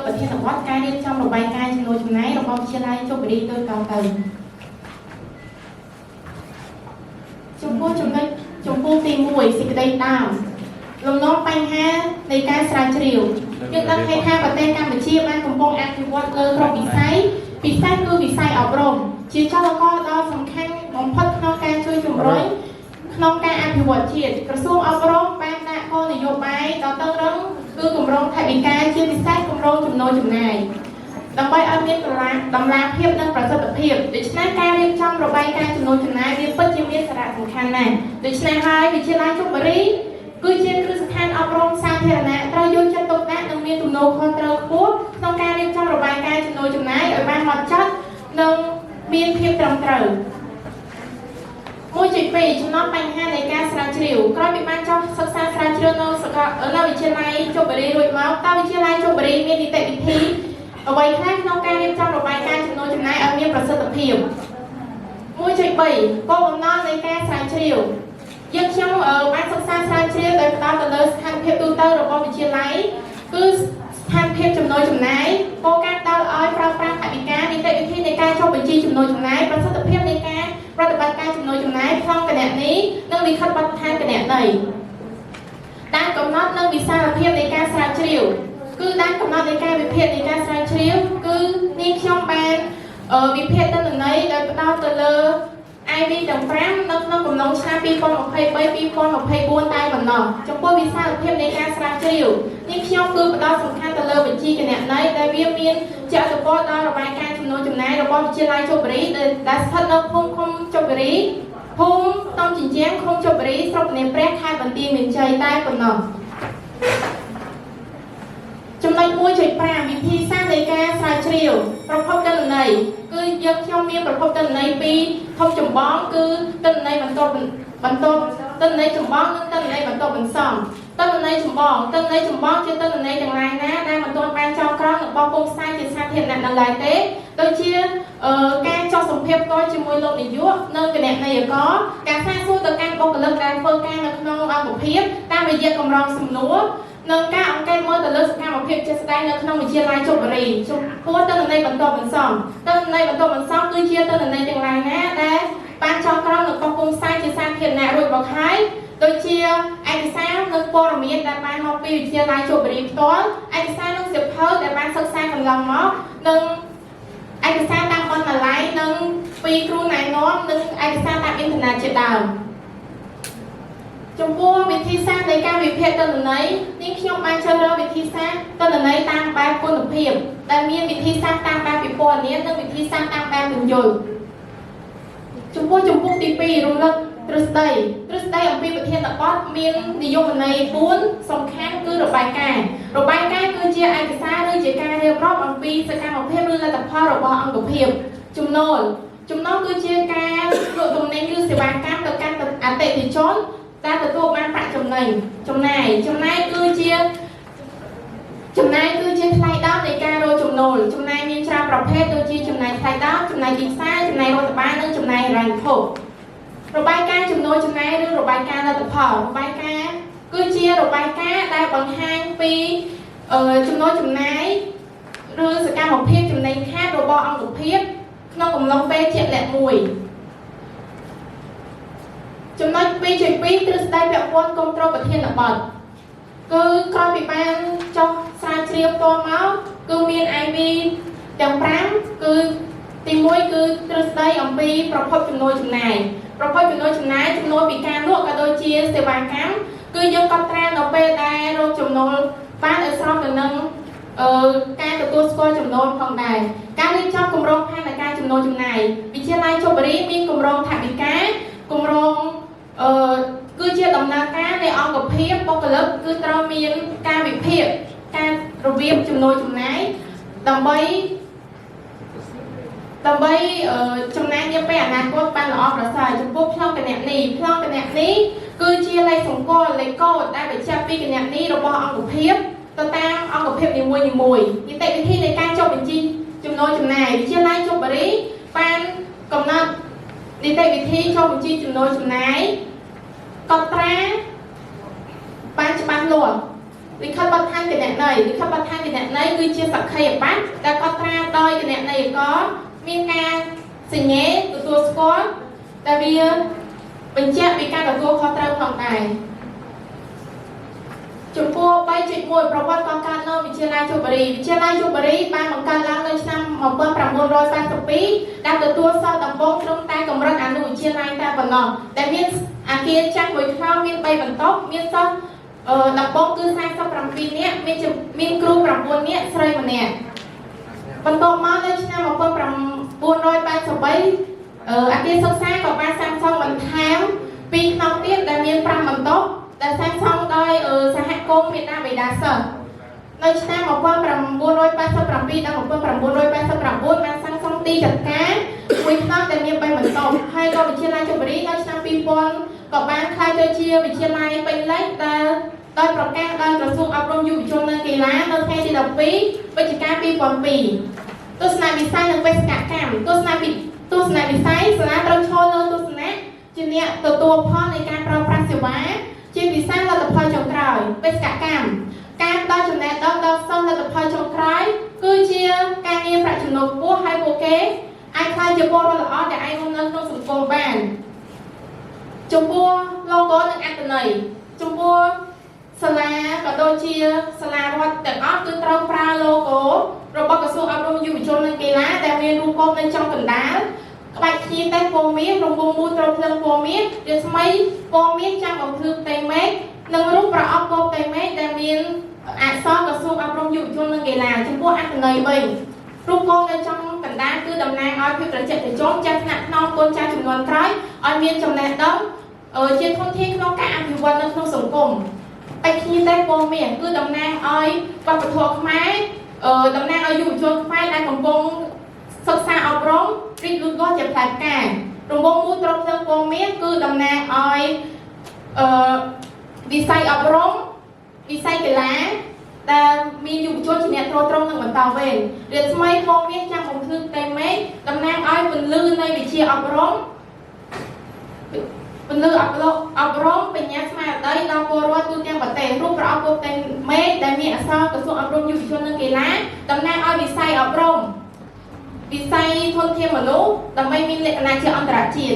ប្រធានបទការរៀបចំរបាយការណ៍ចំនួនចំណាយរបស់វិទ្យាល័យជោគបរិយទៅកោទៅចំពោះទី1សេចក្តីដើមលំនាំបញ្ហានៃការស្រាវជ្រាវយើងដឹងថាប្រទេសកម្ពុជាបានកំពុងអភិវឌ្ឍលើគ្រប់វិស័យគឺវិស័យអប់រំជាចលករដ៏សំខាន់បំផុតក្នុងការជួយជំរុញក្នុងការអភិវឌ្ឍជាតិក្រសួងអប់រំបានដាក់គោលនយោបាយដ៏តឹងរ៉ឹងគឺគម្រោងថវិកាជាពិសេសគម្រោងចំណូលចំណាយដើម្បីឲ្យមានតម្លាភាពនិងប្រសិទ្ធភាពដូច្នេះការរៀបចំរបាយការណ៍ចំណូលចំណាយវាពិតជាមានសារៈសំខាន់ណាស់ដូច្នេះហើយវិទ្យាល័យជោគបរិយគឺជាគ្រឹះស្ថានអប់រំសាធារណៈត្រូវយកចិត្តទុកដាក់និងមានទំនួលខុសត្រូវខ្ពស់ក្នុងការរៀបចំរបាយការណ៍ចំណូលចំណាយឲ្យបានហ្មត់ចត់និងមានភាពត្រឹមត្រូវ1.2ចំណងបញ្ហានៃការស្រាវជ្រាវក្រោយពីបានចុះសិក្សាស្រាវជ្រាវនៅវិទ្យាល័យជោគបរិយរួចមកតើវិទ្យាល័យជោគបរិយមាននីតិវិធីអ្វីខ្លះក្នុងការរៀបចំរបាយការណ៍ចំណូលចំណាយឲ្យមានប្រសិទ្ធភាព1.3គោលបំណងនៃការស្រាវជ្រាវយើងខ្ញុំបានសិក្សាស្រាវជ្រាវដោយផ្ដោតទៅលើស្ថានភាពទូទៅរបស់វិទ្យាល័យគឺស្ថានភាពចំណូលចំណាយគោលការណ៍ដល់ឲ្យប្រើប្រាស់ថវិកានីតិវិធីនៃការចុះបញ្ជីចំណូលចំណាយប្រសិទ្ធភាពនៃការប្រតិបត្តិការចំណូលចំណាយក្នុងគណនីនិងលិខិតបទដ្ឋានគណនីតាមកំណត់និងវិសាលភាពនៃការស្រាវជ្រាវគឺតាមកំណត់នៃការវិភាគនៃការស្រាវជ្រាវគឺនាងខ្ញុំបានវិភាគទិន្នន័យដោយផ្ដោតទៅលើ IV ទាំង5នៅក្នុងកំណងឆ្នាំ2023-2024តែប៉ុណ្ណោះចំពោះវិសាលភាពនៃការស្រាវជ្រាវនេះខ្ញុំគឺផ្ដោតសំខាន់ទៅលើបញ្ជីគណនេយ្យដែលវាមានជាអត្ថប្រយោជន៍ដល់របាយការណ៍ចំណូលចំណាយរបស់វិទ្យាល័យជោគបរិយដែលស្ថិតនៅភូមិឃុំជោគបរិយភូមិតំជញ្ជាំងឃុំជោគបរិយស្រុកភ្នំព្រះខេត្តបន្ទាយមានជ័យតែប៉ុណ្ណោះចំណុច 1.5 វិធីសាស្ត្រនៃការស្រាវជ្រាវប្រភពទិន្នន័យគឺយើងខ្ញុំមានប្រភពទិន្នន័យពីរធំចម្បងគឺទិន្នន័យបន្ទាប់ទិន្នន័យចម្បងនិងទិន្នន័យបន្ទាប់បន្សំទិន្នន័យចម្បងជាទិន្នន័យទាំងឡាយណាដែលមិនទាន់បានចោលក្រោមនិងបោះពុម្ពផ្សាយជាសាធារណៈនៅឡើយទេដូចជាការចុះសម្ភាសផ្ទាល់ជាមួយលោកនាយកនិងគណនេយ្យករការសាកសួរទៅកាន់បុគ្គលិកដែលធ្វើការនៅក្នុងអង្គភាពតាមរយៈកម្រងសំណួរនិងការអង្កេតមើលទៅលើសកម្មភាពជាក់ស្ដែងនៅក្នុងវិទ្យាល័យជោគបរិយចំពោះទិន្នន័យបន្ទាប់បន្សំគឺជាទិន្នន័យទាំងឡាយណាដែលបានចោលក្រោមនិងបោះពុម្ពផ្សាយជាសាធារណៈរួចមកហើយដូចជាឯកសារនិងព័ត៌មានដែលបានមកពីវិទ្យាល័យជោគបរិយផ្ទាល់ឯកសារនិងសៀវភៅដែលបានសិក្សាកន្លងមកនិងឯកសារតាមបណ្ណាល័យនិងពីគ្រូណែនាំនិងឯកសារតាមអ៊ីនធឺណិតជាដើមចំពោះវិធីសាស្ត្រនៃការវិភាគទិន្នន័យនេះខ្ញុំបានជ្រើសរើសវិធីសាស្ត្រទិន្នន័យតាមបែបគុណភាពដែលមានវិធីសាស្ត្រតាមបែបពិពណ៌នានិងវិធីសាស្ត្រតាមបែបពន្យល់ចំពោះទី2រំលឹកទ្រឹស្ដីអំពីប្រធានបទមាននិយមន័យ4សំខាន់គឺរបាយការណ៍គឺជាឯកសារឬជាការរៀបរាប់អំពីសកម្មភាពឬលទ្ធផលរបស់អង្គភាពចំណូលគឺជាការលក់ទំនិញឬសេវាកម្មទៅកាន់អតិថិជនដែលទទួលបានប្រាក់ចំណេញចំណាយគឺជាថ្លៃដើមនៃការរកចំណូលចំណាយមានច្រើនប្រភេទដូចជាចំណាយថ្លៃដើមចំណាយទីផ្សារចំណាយរដ្ឋបាលនិងចំណាយហិរញ្ញវត្ថុរបាយការណ៍ចំណូលចំណាយឬរបាយការណ៍លទ្ធផលរបាយការណ៍គឺជារបាយការណ៍ដែលបង្ហាញពីចំណូលចំណាយឬសកម្មភាពចំណេញខាតរបស់អង្គភាពក្នុងកំឡុងពេលជាក់លាក់មួយចំណុច 2.2 ទ្រឹស្ដីពាក់ព័ន្ធគ្រប់គ្រងប្រធានបទគឺក្រោយពីបានចុះស្រាវជ្រាវផ្ទាល់មកគឺមាន IV ទាំង5គឺទី1គឺទ្រឹស្ដីអំពីប្រភពចំណូលចំណាយចំនួនពីការលក់ក៏ដូចជាសេវាកម្មគឺយើងកត់ត្រានៅពេលដែលរកចំណូលបានឲ្យស្របទៅនឹងការទទួលស្គាល់ចំណូលផងដែរការរៀបចំគម្រោងផែនការចំណូលចំណាយវិទ្យាល័យជោគបរិយមានគម្រោងថវិកាគម្រោងគឺជាដំណើរការនៃអង្គភាពបុគ្គលិកគឺត្រូវមានការវិភាគការរបៀបចំណូលចំណាយដើម្បីចំណាយនាពេលអនាគតបានល្អប្រសើរចំពោះប្លង់គណនីគឺជាលេខសម្គាល់លេខកូដដែលបញ្ជាក់ពីគណនីរបស់អង្គភាពទៅតាមអង្គភាពនីមួយនីតិវិធីនៃការចុះបញ្ជីចំណូលចំណាយវិទ្យាល័យជោគបរិយបានកំណត់នីតិវិធីចុះបញ្ជីចំណូលចំណាយកត់ត្រាបានច្បាស់លាស់ ลิขิตบัตรทางกันแหนไหนลิขิตบัตรทางกันแหนไหนคือเชื่อสักใครบ้างแต่ก็ตราดอยกันแหนไหนก็มีการสิ่งนี้ตัวสกอตแต่เบียเป็นเจ้าเป็นการตัวคอตราของไอจุดพัวไปจุดมวยประวัติการเล่าวิเชียรจูบรีวิเชียรจูบรีบ้านของการล้างเลยนำของเปิ้ลประมวล180 ปีได้ตัวซอดตำบงตรงใต้กำลังอนุวิเชียรแต่บนนองแต่มีอาเกียนจังหวยข้าวมีใบบรรทุกมีซอดตำบงคือสร้างสำหรับปีนี้มีครูประมวลนี้ใส่มาเนี่ยบรรทุกมาเลยนำของเปิ้ลประมวล180 ปีอาเกียนศึกษากับบ้านสร้างช่องบรรทัดปีน้องเตี้ยแต่มีประบรรทุกแต่สร้างช่องได้สหกรณ์เวียดนามไปได้สิในชั้นของเปิ้ลประมวล180 ปีตั้งของเปิ้ลประมวล180 มาสร้างช่องตีจัดการวิเคราะห์แต่มีใบบรรทุกให้ก็วิเชียรจูบรีในชั้นปีปนกับบ้านใครจะเชียร์วิเชียรเป็นเล็กแต่โดยประกาศโดยกระทรวงอบรมอยู่ชนในกีฬาในแค่ที่10 ปีวิจิการปีปนปีตัวสนามวิสัยหนึ่งเป็นสกัดกรรมตัวสนามวิสัยสนามตรงโชว์เลยตัวสนามจีเนี่ยตัวพ่อในการประปรสิวะจีวิสัยเราจะพอจงกรอยเป็นสกัดกรรมการต่อจำแนกต่อส้มเราจะพอจงกรอยคือเชียร์การเงียบประชุมนกบัวให้โบเก้ไอ้ใครจะบัวเราอ๋อแต่ไอ้คนนั้นต้องสุดโกงบ้านจุบัวโลโก้หนึ่งอันตัวไหนจุบัวสลากับโดเชียสลาวัดแต่อ๋อคือตรงปลาโลโก้เราบอกกระทรวงอบรมอยู่ชนในกีฬาแต่เรียนรู้กบในช่องกันดาใบขี้เต้โปมีโรงบูมูตรงเพลิงโปมีเดี๋ยวสมัยโปมีจังของคือเตเมกนั่งรูปประอบโปเตเมกแต่เรียนอาซ้อนกระทรวงอบรมอยู่ชนในกีฬาจุบัวอันตัวไหนบ้างรูปกบในช่องกันดาคือดำน้ำอ้อยพิจารณาจะจ้องจัดหนักนอนคนชาจำนวนร้อยอ้อยเมียนจำแนกต้องเชื่อท่องเที่ยวน้องการอภิวัตในท้องสังคมไปขี้เต้โปมีคือดำน้ำอ้อยปะปะทอกไม้ดำน้ำอ้อยอยู่ชนไฟในของวงศึกษาอบรมริบรุ่นก็จะผลัดกันโรงบูมูตรงเพลิงโปมีคือดำน้ำอ้อยวิสัยอบรมวิสัยกีฬาแต่มีอยู่ช่วงที่เนี่ยตรงหนึ่งเหมือนเตาเวนเรียนสมัยโปมีจังของคือเต็มเมฆดำน้ำอ้อยเป็นลื่นในวิชีอบรมเป็นลื่นอบรมเป็นยักษ์มาได้เราโปรวัตตัวเตียงปัตเตนรูปเราโปรเต็มเมฆแต่มีอักษรกระทรวงอบรมอยู่ช่วงหนึ่งกีฬาดำน้ำอ้อยวิสัยอบรมวิสัยทนเทียมมนุษย์แต่ไม่มีเลขนาเชื่ออันตรายจีน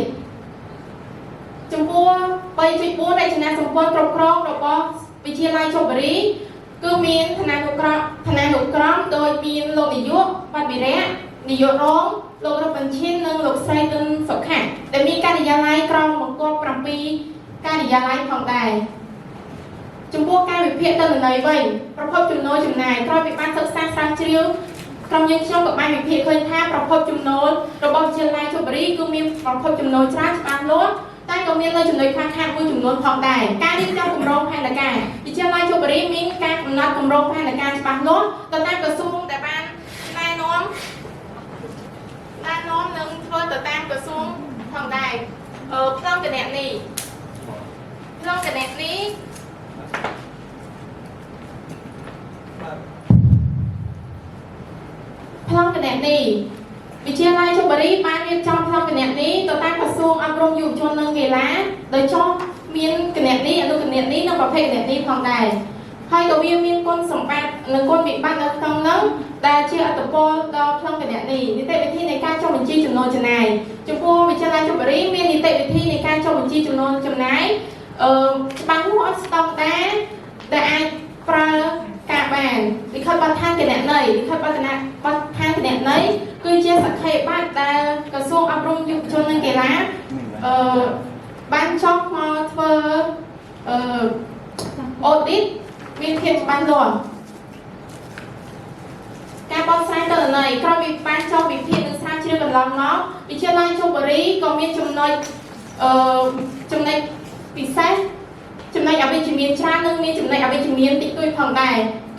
จมพัวไปจุดพัวในชนะสมบูรณ์กรอบครองเราก็วิเชียรชลบุรีคือมีธนานุกรมโดยมีโลกนิยมปัตบิเระนิยมร้องโลกเราเป็นชิ้นหนึ่งโลกไซต์เป็นสกแข่งแต่มีการดิยาไลกรองมังกรปรำปีการดิยาไลของใดจมพัวการวิเพียรตั้งในไว้ประพบจุดโน้จุดไหนครอยไปบ้านศึกษาสร้างเชียวกำยังเชื่อกับบ้านวิเพียรเคยท่าประพบจุดโน้ระบบเชียร์ไลชลบุรีคือมีประพบจุดโน้จ้าบางล้วนใต้ก็มีเลยจุดโน้ข้างๆมือจุดโน้ของใดการที่เจ้ากลุ่มร้องแพนละกันดิเชียร์ไลชลบุรีมีการกำหนดกลุ่มร้องแพนละกันบางล้วนตอนนั้นกระทรวงแต่บ้านนายน้อมหนึ่งเพื่อแต่ตามกระทรวงของใดเพิ่มกระแนบนี้พลังกระแนบนี้วิเชียรไลชลบุรีบ้านเรียนจอมพลังกระแนบนี้ต่อต้านกระทรวงอบรมอยู่ชนหนึ่งกีฬาโดยช่องมีนกระแนบนี้อนุกระแนบนี้นำประเภทกระแนบนี้ของใดให้ตัวมีก้นสมบัติหนึ่งก้นบิดบ้านในตรงนั้นแต่เชื่อตัวโปรต่อพลังกระแนบนี้นิเตวิธีในการจำบัญชีจำนวนจำนายจำพวกวิเชียรไลชลบุรีมีนิเตวิธีในการจำบัญชีจำนวนจำนายบางหัวสตองแต่ไอปลากาบานวิเคราะห์บัตรทางกระแนบไหนวิเคราะห์บัตรทางกระแนบไหนคือเชื่อสักใครบ้านแต่กระทรวงอบรมอยู่ชนในกีฬาบ้านช็อกมาเฟอร์โอดิสมีเพียงบ้านหลวงการบอลไซเตอร์ไหนครอบมีบ้านช็อกมีเพียงหนึ่งสร้างชื่อกันล้อมเนาะวิเชียรไลชลบุรีก็มีจำนวนพิเศษจำนวนเอาไปจำเนียนชาหนึ่งมีจำนวนเอาไปจำเนียนติดตัวผ่องได้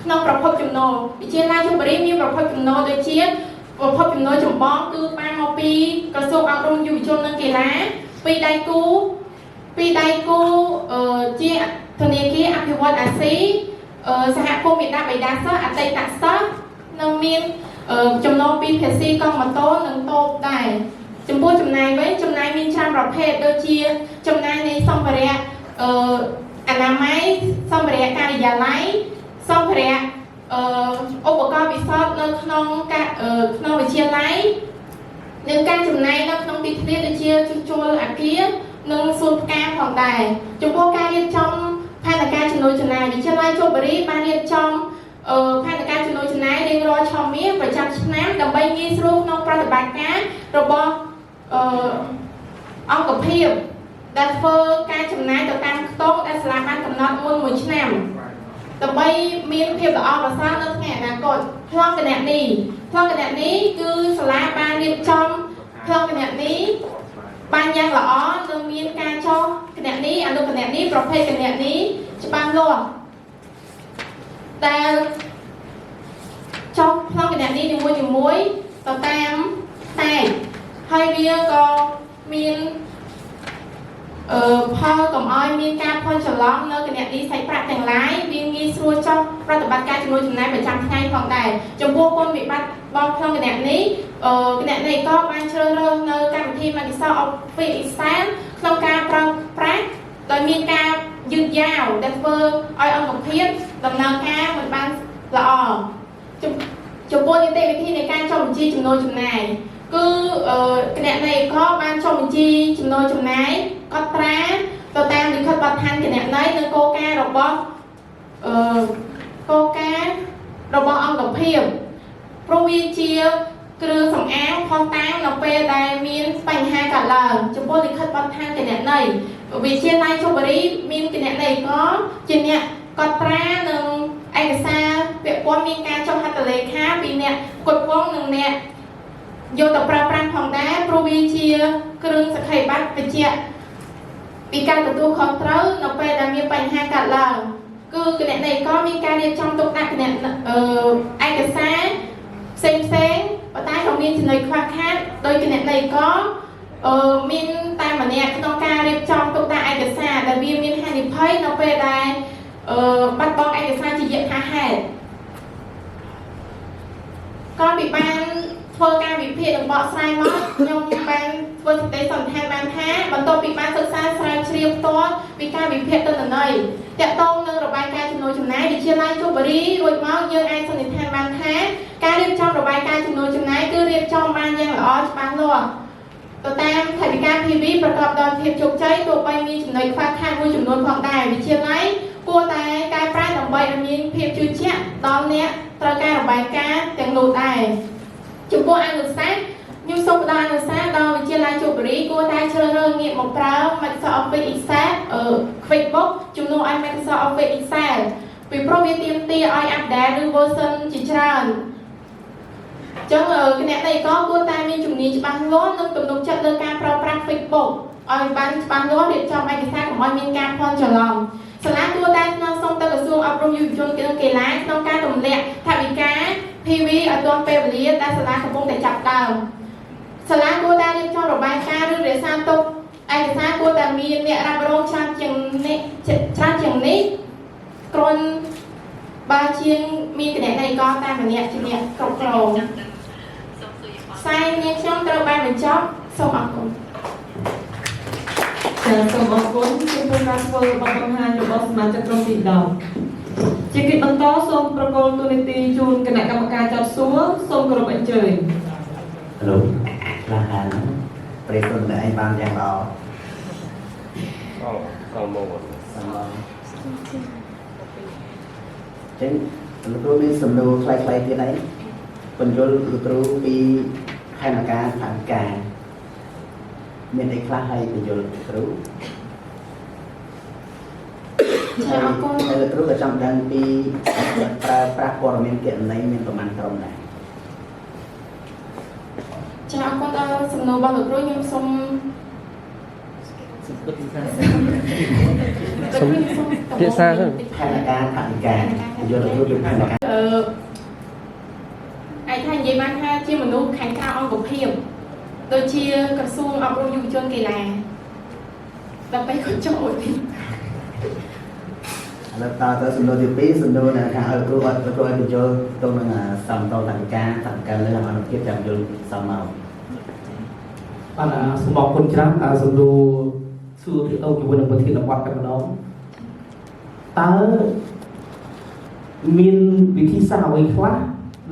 นอกประพบจำนวนวิเชียรไลชลบุรีมีประพบจำนวนโดยเชี่ยประพบจำนวนจำบ้องคือปางเอาปีกระทรวงอบรมอยู่ชนหนึ่งกีฬาปีใดกูเชี่ยธนาคารอภิวัตอาซีสหกรณ์เวียดนามไปดัสอัตติตัสนังมีจำนวนปีเพชรซีกองมาโต้หนึ่งโต๊ะได้จำพวกจำนายไว้จำนายมีชาประเภทโดยเชี่ยจำนายในสัมภาระอนามัยสัมภาระการยาไล xong rồiឧបករណ៍ពិសោធន៍នៅក្នុងវិទ្យាល័យនឹងការចំណាយនៅក្នុងទីធ្លាដូចជាជួសជុលអគារនិងសួនផ្កាផងដែរចំពោះការរៀបចំផែនការចំណូលចំណាយវិទ្យាល័យជបរីបានរៀបចំផែនការចំណូលចំណាយរៀងរាល់ឆមាសប្រចាំឆ្នាំដើម្បីងាយស្រួលក្នុងប្រតិបត្តិការរបស់អង្គភាពដែលធ្វើការចំណាយទៅតាមខ្ទង់ដែលសាលាបានកំណត់មួយឆ្នាំដើម្បីមានភាពល្អប្រសើរនៅថ្ងៃអនាគតប្លង់គណនេយ្យគឺសាលាបានរៀបចំប្លង់គណនេយ្យបានយ៉ាងល្អនិងមានការចុះគណនេយ្យអនុគណនេយ្យប្រភេទគណនេយ្យច្បាស់លាស់ដែលចុះប្លង់គណនេយ្យនីមួយៗទៅតាមតែហើយវាក៏មានផលកុំឲ្យមានការផលច្រឡំនៅគណនេយ្យសាច់ប្រាក់ទាំងឡាយវាងាយស្រួលចុះប្រតិបត្តិការចំណូលចំណាយប្រចាំថ្ងៃផងដែរចំពោះគុណវិបត្តិរបស់ក្នុងគណនេយ្យគណនេយ្យក៏បានជ្រើសរើសនៅកម្មវិធី Microsoft Office Excel ក្នុងការប្រើប្រាស់ដោយមានការយឺតយ៉ាវដែលធ្វើឲ្យអង្គភាពដំណើរការមិនបានល្អចំពោះនីតិវិធីនៃការចុះបញ្ជីចំណូលចំណាយគឺគណនេយ្យក៏បានចុះបញ្ជីចំណូលចំណាយកត់ត្រាទៅតាមលិខិតបទដ្ឋានគណនេយ្យនិងគោលការណ៍របស់អង្គភាពព្រោះវាជាគ្រឿងសម្អាងផុសតាងនៅពេលដែលមានបញ្ហាកើតឡើងចំពោះលិខិតបទដ្ឋានគណនេយ្យវិទ្យាល័យជបរីមានគណនេយ្យក៏ជាអ្នកកត់ត្រានិងឯកសារពាក់ព័ន្ធមានការចុះហត្ថលេខាពីអ្នកផ្គត់ផ្គង់និងអ្នកយកទៅប្រើប្រាស់ផងដែរព្រោះវាជាគ្រឿងសក្ខីប័ត្របញ្ជាក់ពីការទទួលខុសត្រូវនៅពេលដែលមានបញ្ហាកើតឡើងគឺគណនេយ្យក៏មានការរៀបចំទុកដាក់ឯកសារផ្សេងប៉ុន្តែក៏មានចំណុចខ្វះខាតដោយគណនេយ្យក៏មានតែម្នាក់ក្នុងការរៀបចំទុកដាក់ឯកសារដែលវាមានហានិភ័យនៅពេលដែលបាត់បង់ឯកសារជាយថាហេតុក៏ពិបានធ្វើការវិភាគនិងបកស្រាយមកខ្ញុំបានធ្វើសេចក្តីសន្និដ្ឋានបានថាបន្ទាប់ពីបានសិក្សាស្រាវជ្រាវផ្ទាល់ពីការវិភាគទិន្នន័យទាក់ទងនឹងរបាយការណ៍ចំណូលចំណាយវិទ្យាល័យជបរីរួចមកយើងអាចសន្និដ្ឋានបានថាការរៀបចំរបាយការណ៍ចំណូលចំណាយគឺរៀបចំបានយ៉ាងល្អច្បាស់លាស់ទៅតាមថវិកា PV ប្រកបដោយភាពជោគជ័យទោះបីមានចំណុចខ្វះខាតមួយចំនួនផងដែរវិទ្យាល័យគួរតែកែប្រែដើម្បីឲ្យមានភាពជឿជាក់ដល់អ្នកត្រូវការរបាយការណ៍ទាំងនោះដែរចំពោះអនុសាសន៍ខ្ញុំសូមផ្ដល់អនុសាសន៍ដល់វិទ្យាល័យជបរីគួរតែជ្រើសរើសងាកមកប្រើ Microsoft Office Excel QuickBooks ជំនួសឲ្យ Microsoft Office Excel ពីព្រោះវាទាមទារឲ្យ update ឬ version ជាច្រើនចឹងគណនេយ្យក៏គួរតែមានជំនាញច្បាស់លាស់និងទំនុកចិត្តលើការប្រើប្រាស់ QuickBooks ឲ្យបានច្បាស់លាស់រៀបចំឯកសារកុំឲ្យមានការភាន់ច្រឡំសាលាគួរតែស្នើសុំទៅក្រសួងអប់រំយុវជននិងកីឡាក្នុងការទម្លាក់ថវិកា PV ឲ្យទាន់ពេលវេលាដែលសាលាកំពុងតែចាប់ដើមសាលាគួរតែរៀបចំរបាយការណ៍ឬរក្សាទុកឯកសារគួរតែមានអ្នករ៉ាប់រងច្រើនជាងនេះគ្រាន់បើជាងមានគណនេយ្យក៏តែម្នាក់ជាអ្នកគ្រប់គ្រងផ្សាយនេះខ្ញុំត្រូវបានបញ្ចប់សូមអរគុណសូមអរគុណចំពោះការធ្វើបទបង្ហាញរបស់សមាជិកក្រុមទី10ជាកិច្ចបន្តសូមប្រកល់ទូនីតិជូនគណៈកម្មការចោទសួរសូមគោរពអញ្ជើញលោកខ្លះហានប្រេគុណតែឯងបានយ៉ាងល្អក៏មកចឹងលោកគ្រូមានសំណួរខ្លីៗទៀតអីបញ្យល់លោកគ្រូពីផែនការថវិកាមានអីខ្លះឲ្យបញ្យល់គ្រូចាអរគុណលោកគ្រូក៏ចង់ដឹងពីប្រើប្រាស់ព័ត៌មានគណនេយ្យមានប្រមាណក្រុមដែរចាអរគុណដល់សំណួររបស់លោកគ្រូខ្ញុំសូមភាសាទៅផែនការថវិកាយល់លោកគ្រូពីផែនការឯថានិយាយបានថាជាមនុស្សខាងក្រៅអង្គភាពដូចជាក្រសួងអប់រំយុវជនកីឡាដល់ពេលគាត់ចូលទី แล้วตาตัวสำนวนที่ปีสำนวนนะครับครูว่าครูให้คุณโจตรงนั้นสามตอนต่างกันเลยทำให้เกิดจากโยนสามเมาปัญหาสมองคนช้ำสำนวนสู้ที่ต้องอยู่บนประเทศวัดกันน้องตา មានវិធីសាស្ត្រអ្វីខ្លះ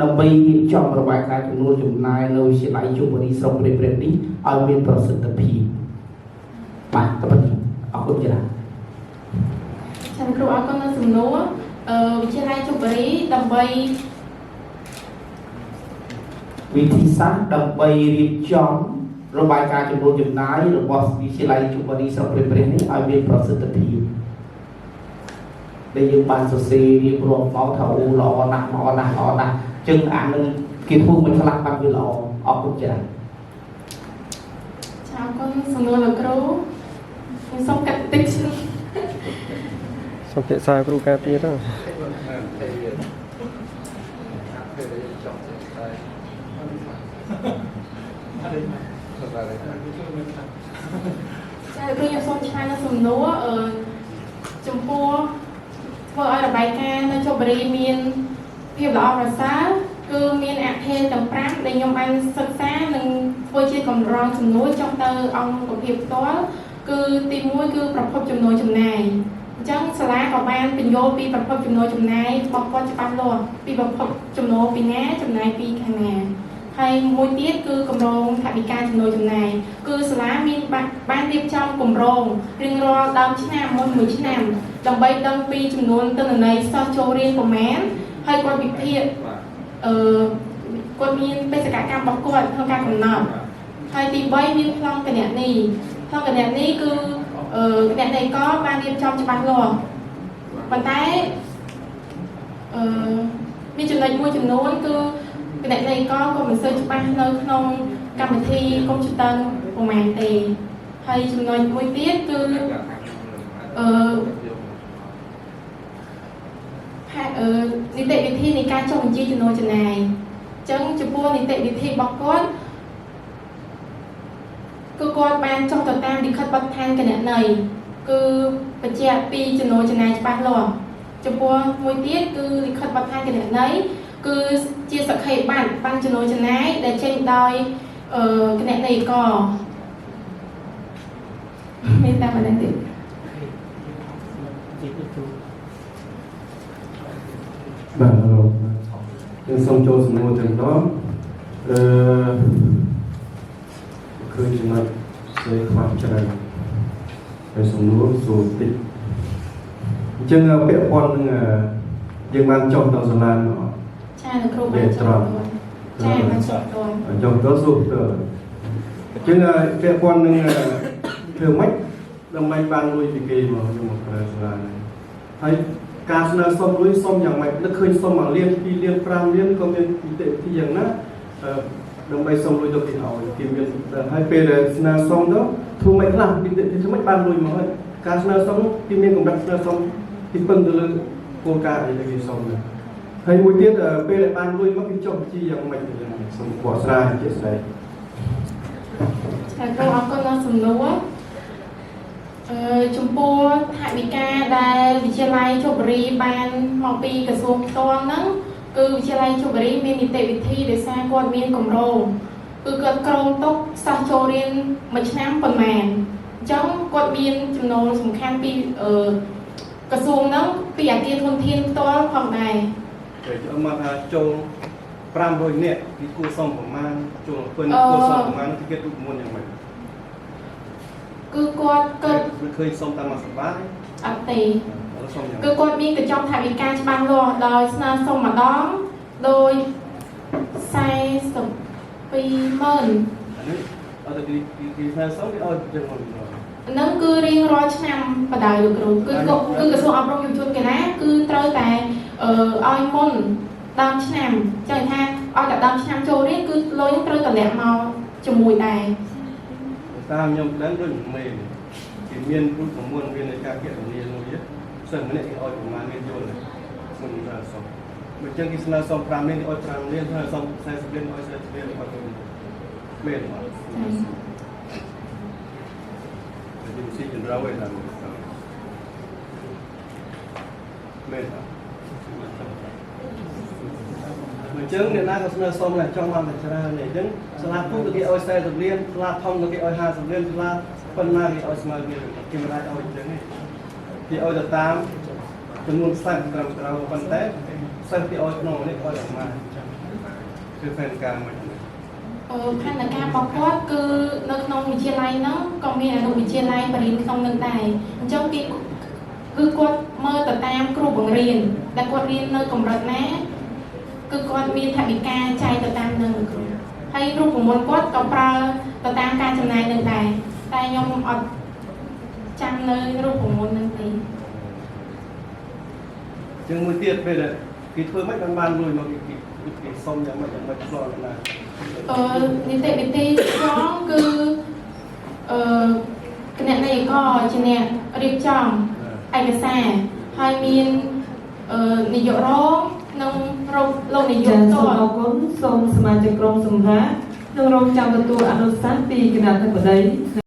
ដើម្បីរៀបចំរបាយការណ៍ចំនួនចំណាយនៅវិទ្យាល័យជុំរីស្រុកព្រៃព្រែកនេះឲ្យមានប្រសិទ្ធភាពបាទតើប៉ុណ្ណឹងអរគុណច្រើន ចាគ្រូអរគុណនៅសំណួរវិទ្យាល័យជបរីដើម្បី វិធីសាស្ត្រដើម្បីរៀបចំរបាយការណ៍ចំនួនចំណាយរបស់វិទ្យាល័យជបរីស្រុកព្រៃព្រែកនេះឲ្យមានប្រសិទ្ធភាពដែលយើងបានសរសេររៀបរាប់មកថាអូល្អណាស់ល្អណាស់ល្អណាស់ចឹងអានឹងគេធ្វើមិនខ្លះបានវាល្អអរគុណច្រើន ចាអរគុណសំណួរលោកគ្រូខ្ញុំសូមកាត់តិច សុំភាសាគ្រូការពារទៅ ចាគ្រូខ្ញុំសូមឆ្លើយនៅសំណួរចំពោះធ្វើឲ្យរបាយការណ៍នៅជបរីមានភាពល្អប្រសើរគឺមានអធិទាំង5ដែលខ្ញុំបានសិក្សានិងធ្វើជាកម្រងចំនួនចុះទៅអង្គភាពផ្ទាល់គឺទី1គឺប្រភពចំណូលចំណាយអញ្ចឹងសាលាក៏បានបញ្យល់ពីប្រភពចំណូលចំណាយរបស់គាត់ច្បាស់លាស់ពីប្រភពចំណូលពីណាចំណាយពីខាងណាហើយមួយទៀតគឺគម្រោងថវិកាចំណូលចំណាយគឺសាលាមានបានរៀបចំគម្រោងរៀងរាល់ដើមឆ្នាំមុនមួយឆ្នាំដើម្បីដឹងពីចំនួនទិន្នន័យសិស្សចូលរៀនប្រមាណហើយគាត់វិភាគគាត់មានបេសកកម្មរបស់គាត់ក្នុងការកំណត់ហើយទី3មានប្លង់គណនេយ្យប្លង់គណនេយ្យគឺគណនេយ្យកបានរៀបចំច្បាស់លាស់ប៉ុន្តែមានចំណុចមួយចំនួនគឺគណនេយ្យកក៏មិនសូវច្បាស់នៅក្នុងកម្មវិធីកុំព្យូទ័រប្រហែលទេហើយចំណុចមួយទៀតគឺនីតិវិធីនៃការចុះបញ្ជីចំណូលចំណាយអញ្ចឹងចំពោះនីតិវិធីរបស់គាត់គឺគាត់បានចុះទៅតាមលិខិតបទដ្ឋានគណនេយ្យគឺបញ្ជាក់ពីចំណូលចំណាយច្បាស់លាស់ចំពោះមួយទៀតគឺលិខិតបទដ្ឋានគណនេយ្យគឺជាសក្ខីប័ត្របានចំណូលចំណាយដែលចេញដោយគណនេយ្យកមានតែប៉ុណ្្នឹងទេ បាទយើងសូមចូលសំណួរទាំងដងឃើញចំណុចស្អីខ្វះច្រើនហើយសំណួរសួរតិចអញ្ចឹងពាក់ព័ន្ធនឹងយើងបានចុះដល់សាលាមក ចាលោកគ្រូបានចុះចាបានចុះដល់ ចុះដល់សួរទៅអញ្ចឹងពាក់ព័ន្ធនឹងធ្វើម៉េចដើម្បីបានលុយពីគេមកខ្ញុំមកប្រើសាលាហើយ ការស្នើសុំលុយសុំយ៉ាងម៉េចនឹកឃើញសុំ1លាន2លាន5លានក៏មាននីតិវិធីយ៉ាងណាដើម្បីសុំលុយទៅគេឲ្យគេមានហើយពេលដែលស្នើសុំទៅធ្វើមិនខ្លះនីតិវិធីមិនបានលុយមកហើយការស្នើសុំគេមានកម្រិតស្នើសុំពីពឹងទៅលើគោលការណ៍អីដែលគេសុំហើយមួយទៀតពេលដែលបានលុយមកគេចុះបញ្ជីយ៉ាងម៉េចយ៉ាងសូមបកស្រាយជាស្ដី ហើយគ្រូអរគុណដល់សំណួរចំពោះថវិកាដែលវិទ្យាល័យជបរីបានមកពីក្រសួងផ្ទាល់ហ្នឹងគឺវិទ្យាល័យជបរីមាននីតិវិធីដោយសារគាត់មានគម្រោងគឺគាត់ក្រុងទុកសិស្សចូលរៀនមួយឆ្នាំប៉ុន្មានអញ្ចឹងគាត់មានចំណូលសំខាន់ពីក្រសួងហ្នឹងពីអគារធនធានផ្ទាល់ផងដែរ មកថាចូល500នាក់ពីគួរសុំប្រមាណចូលពេញគួរសុំប្រមាណទីគេទូមុនយ៉ាងម៉េច គឺគាត់គាត់ ឃើញសុំតាមមកសបាយ អត់ទេគឺគាត់មានកញ្ចប់ថវិកាច្បាស់លាស់ដោយស្នើសុំម្ដងដោយ420000 អត់ទៅពីស្នើសុំគេឲ្យចឹងមក ហ្នឹងគឺរៀងរាល់ឆ្នាំបដៅលោកគ្រូគឺក្រសួងអប់រំយុវជនកីឡាគឺត្រូវតែឲ្យមុនដើមឆ្នាំចឹងថាឲ្យតែដើមឆ្នាំចូលរៀនគឺលុយត្រូវតម្លាក់មកជាមួយដែរ តាមខ្ញុំដឹងដូចមេគេមានរូបមន្តមាននៃការគណនាលុយសិស្សម្នាក់គេឲ្យប្រមាណមានយល់មុនស្នើសុំបើចឹងគេស្នើសុំ5លានឲ្យ5លានស្នើសុំ40លានឲ្យ40លានឲ្យមែនអត់តែទីចន្ទ្រោឯណាមែនអត់អញ្ចឹងអ្នកណាក៏ស្នើសុំដែរចង់បានតែច្រើននេះអញ្ចឹងសាលាពុកគេឲ្យ40លានសាលាធំគេឲ្យ50លានសាលាប៉ុណ្ណាគេឲ្យស្មើគ្នាគេមិនអាចឲ្យអញ្ចឹងទេគេឲ្យទៅតាមចំនួនសាច់ត្រឹមត្រូវប៉ុន្តែ សិស្សទីអត់ក្នុងនេះអត់អត់មកគឺផែនការមិន ផែនការរបស់គាត់គឺនៅក្នុងវិទ្យាល័យហ្នឹងក៏មានអនុវិទ្យាល័យបរិញ្ញាក្នុងនឹងដែរអញ្ចឹងគេគឺគាត់មើលទៅតាមគ្រូបង្រៀនដែលគាត់រៀននៅកម្រិតណាគឺគាត់មានថវិកាចែកទៅតាមនឹងគ្រូហើយរូបមន្តគាត់ក៏ប្រើទៅតាមការចំណាយនឹងដែរតែខ្ញុំអត់ចាំនៅរូបមន្តនឹងទេ ជាងមួយទៀតពេលគេធ្វើមិនបានលុយមកគេសុំយ៉ាងម៉េចឆ្លងណា នីតិវិធីឆ្លងគឺគណៈនាយកជាអ្នករៀបចំឯកសារហើយមាននាយករងនិងលោកនាយក ចា ត សូមអរគុណសូមសមាជិកក្រុមសម្រាប់និងរងចាំទទួលអនុសាសន៍ពីគណៈអធិបតី